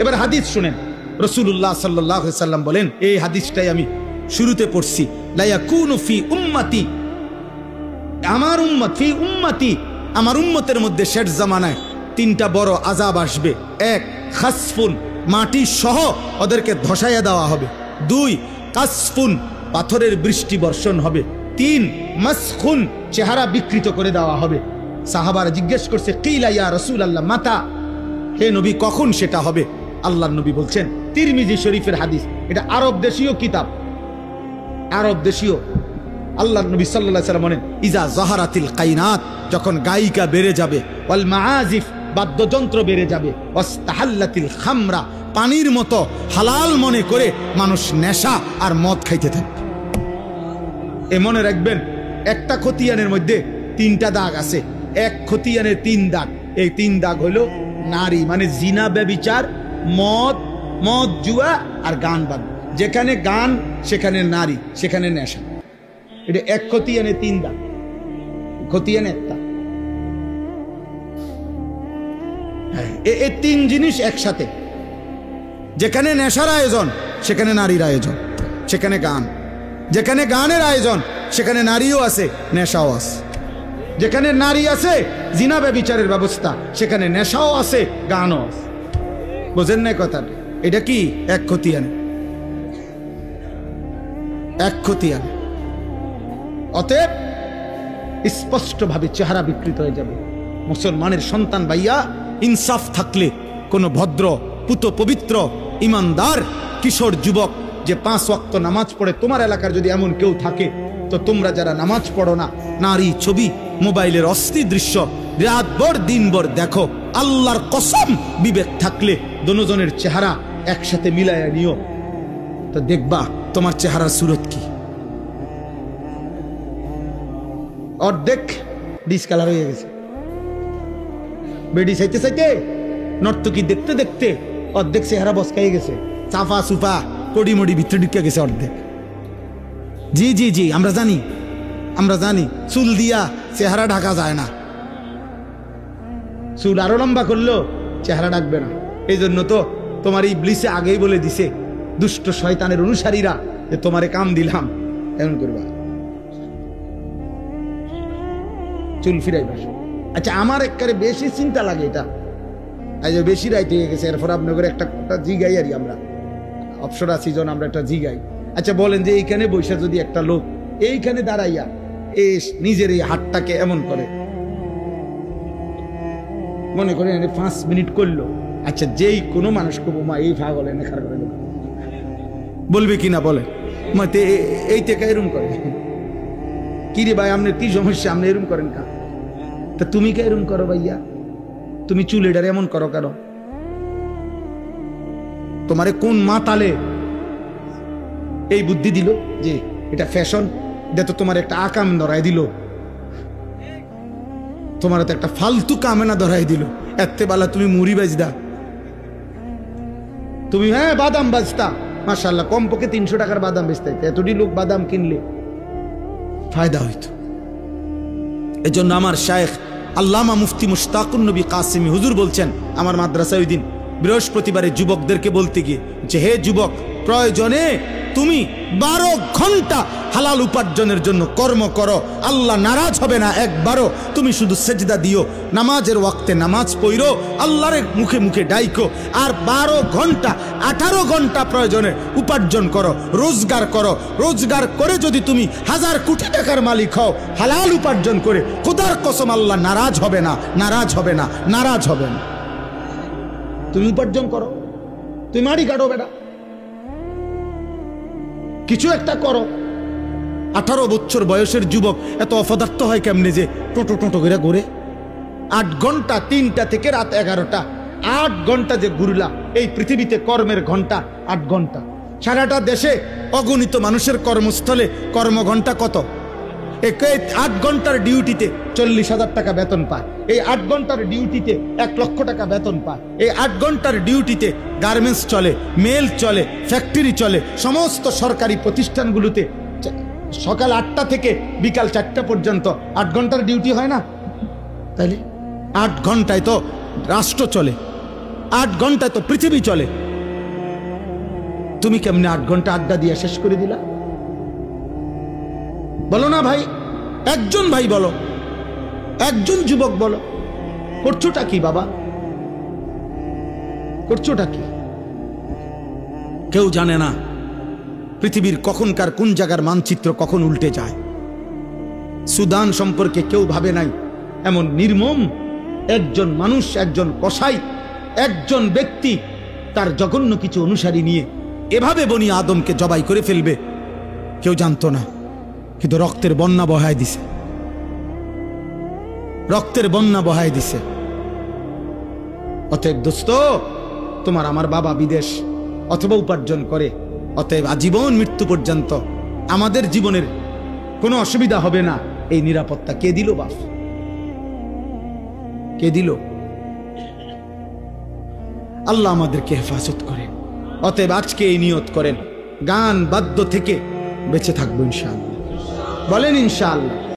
এবার হাদিস শুনেন, রাসূলুল্লাহ সাল্লাল্লাহু আলাইহি সাল্লাম বলেন, এই হাদিসটাই আমি শুরুতে পড়ছি, লা ইয়াকুনু ফি উম্মতি, আমার উম্মত, ফি উম্মতি, আমার উম্মতের মধ্যে শেষ জামানায় তিনটা বড় আযাব আসবে। এক, খাসফুন, মাটি সহ ওদেরকে ধসাইয়া দেওয়া হবে। দুই, কাসফুন, পাথরের বৃষ্টি বর্ষণ হবে। তিন, মাসখুন, চেহারা বিকৃত করে দেওয়া হবে। সাহাবারা জিজ্ঞেস করছে, কিলা ইয়া রাসূলুল্লাহ মাতা, হে নবী কখন সেটা হবে? আল্লাহর নবী বলছেন, তিরমিজি শরীফের হাদিস, এটা আরব দেশীয় কিতাব, আরব দেশীয়। আল্লাহর নবী সাল্লাল্লাহু আলাইহি ওয়াসাল্লাম বলেন, ইজা যাহারাতিল কাইনাত, যখন গায়িকা বেড়ে যাবে, ওয়াল মাআজিফ, বাদ্যযন্ত্র বেড়ে যাবে, ওয়াস্তাহাল্লাতিল খামরা, পানির মতো হালাল মনে করে মানুষ নেশা আর মদ খাইতে থাকে। এ মনে রাখবেন, একটা খতিয়ানের মধ্যে তিনটা দাগ আছে, এক খতিয়ানের তিন দাগ। এই তিন দাগ হলো নারী, মানে জিনা, ব্যভিচার, মদ, মদ জুয়া আর গান বাদ। যেখানে গান সেখানে নারী, সেখানে নেশা। এটা এক খতিয়ানে তিন দাগ, খতিয়ানে একটা। এই তিন জিনিস একসাথে। যেখানে নেশার আয়োজন সেখানে নারীর আয়োজন, সেখানে গান। যেখানে গানের আয়োজন সেখানে নারীও আছে, নেশাও আছে। যেখানে নারী আছে, জিনা ব্যভিচারের ব্যবস্থা, সেখানে নেশাও আছে, গানও আছে। বোঝেন না কথাটা? এটা কি এক খতিয়ানে, এক খতিয়ানে। অতএব স্পষ্টভাবে চেহারা বিকৃত হয়ে যাবে। মুসলমানের সন্তান ভাইয়া, ইনসাফ থাকলে কোন ভদ্র, পুত পবিত্র, ইমানদার কিশোর যুবক যে 5 ওয়াক্ত নামাজ পড়ে, তোমার এলাকার যদি এমন কেউ থাকে, তো তোমরা যারা নামাজ পড়ো না, নারী ছবি, মোবাইলের অস্থির দৃশ্য রাতভর দিনভর দেখো, আল্লাহর কসম বিবেক থাকলে দোনোজনের চেহারা একসাথে মিলাইয়া নিও, তো দেখবা তোমার চেহারার সুরত কি। অর্ধেক ডিসকালার হয়ে গেছে, বেডি চাইতে চাইতে, নর্তকী দেখতে দেখতে অর্ধেক চেহারা বসকাই গেছে, চাফা সুফা কড়ি মড়ি ভিতরে ঢুকে গেছে অর্ধেক। জি জি জি, আমরা জানি, আমরা জানি, চুল দিয়া চেহারা ঢাকা যায় না, চুল আরো লম্বা করলেও চেহারা ঢাকবে না। এই জন্য তো তোমার ইবলিসে আগেই বলে দিছে, দুষ্ট শয়তানের অনুসারীরা, যে তোমারে কাম দিলাম, এমন করবা, চুল ফিরাইবা। আচ্ছা, আমার একবারে বেশি চিন্তা লাগে এটা, এই যে বেশি রাইতে হয়ে গেছে, এরপর আপনাদের একটা জিগাই আর আমরা অপসরা সিজন, আমরা একটা জিগাই। আচ্ছা বলেন, যে এইখানে বৈশা যদি একটা লোক এইখানে দাঁড়াইয়া নিজের এই হাতটাকে এমন করে, মনে করে 5 মিনিট করলো, আচ্ছা যেই কোনো মানুষ কবো, মা এই ভাগ হলে নেখার করে লোক বলবে কিনা বলে, মাতে এই থেকে এরম করে, কি রে ভাই আপনার কি সমস্যা, আপনি এরম করেন কা? তা তুমি কে এরম করো ভাইয়া? তুমি চুলেটার এমন করো কেন? তোমারে কোন মাতালে এই বুদ্ধি দিল যে এটা ফ্যাশন? এটা তো তোমার একটা আকাম ধরাই দিল, তোমার তো একটা ফালতু কামেনা ধরাই দিল। এতে বেলা তুমি মুড়ি বাজদা, তুমি হ্যাঁ বাদাম বাজতা, মাশাআল্লাহ, কমপক্ষে 300 টাকার বাদাম বেচতে, এতটি লোক বাদাম কিনলে ফায়দা হইত। এই জন্য আমার শায়েখ আল্লামা মুফতি মুশতাকুন নবী কাসিমি হুজুর বলছেন, আমার মাদ্রাসায় ওই দিন বৃহস্পতিবারে যুবকদেরকে বলতে গিয়ে, যে হে যুবক, প্রয়োজনে তুমি 12 ঘন্টা হালাল উপার্জনের জন্য কর্ম করো, আল্লাহ নারাজ হবে না একবারও। তুমি শুধু সেজদা দিও, নামাজের ওয়াক্তে নামাজ পড়ো, আল্লাহর মুখে মুখে ডাইকো, আর 12 ঘন্টা 18 ঘন্টা প্রয়োজনে উপার্জন করো, রোজগার করো। রোজগার করে যদি তুমি 1000 কোটি টাকার মালিক হও, হালাল উপার্জন করে, খোদার কসম আল্লাহ নারাজ হবে না, নারাজ হবে না, নারাজ হবে না। তুমি উপার্জন করো, তুমি মারি কাটো বেটা, কিছু একটা করো। 18 বছর বয়সের যুবক এত অপদার্থ হয় কেমনে যে টোটো টোটো করে ঘুরে? 8 ঘন্টা, 3টা থেকে রাত 11টা, 8 ঘন্টা যে ঘুরলা, এই পৃথিবীতে কর্মের ঘন্টা 8 ঘন্টা। সারাটা দেশে অগণিত মানুষের কর্মস্থলে কর্মঘণ্টা কত? 8 ঘন্টার ডিউটিতে 40,000 টাকা বেতন পায়। এই 8 ঘন্টার ডিউটিতে 1 লক্ষ টাকা বেতন পায়। এই 8 ঘন্টার ডিউটিতে গার্মেন্টস চলে, মেল চলে, ফ্যাক্টরি চলে, সমস্ত সরকারি প্রতিষ্ঠানগুলোতে সকাল 8টা থেকে বিকাল 4টা পর্যন্ত 8 ঘন্টার ডিউটি হয় না? তাইলে 8 ঘন্টায় তো রাষ্ট্র চলে, 8 ঘন্টায় তো পৃথিবী চলে, তুমি কেমনে 8 ঘন্টা আড্ডা দিয়ে শেষ করে দিলা? বলো না ভাই, একজন ভাই বলো, একজন যুবক বলো, করছোটা কি বাবা? করছোটা কি? কেউ জানে না পৃথিবীর কখনকার কোন জায়গার মানচিত্র কখন উল্টে যায়। সুদান সম্পর্কে কেউ ভাবে নাই এমন নির্মম একজন মানুষ, একজন কসাই, একজন ব্যক্তি তার জঘন্য কিছু অনুসারী নিয়ে এভাবে বনি আদমকে জবাই করে ফেলবে, কেউ জানতো না। কিন্তু রক্তের বন্যা বহায় দিছে, রক্তের বন্যা বহায় দিছে। অতএব দোস্ত, তোমার আমার বাবা বিদেশ অথবা উপার্জন করে, অতএব আজীবন মৃত্যু পর্যন্ত আমাদের জীবনের কোনো অসুবিধা হবে না, এই নিরাপত্তা কে দিল বাপ? কে দিল? আল্লাহ আমাদেরকে হেফাজত করেন। অতএব আজকে এই নিয়ত করেন, গান বাদ্য থেকে বেঁচে থাকবো ইনশাআল্লাহ। বলেন ইনশাআল্লাহ।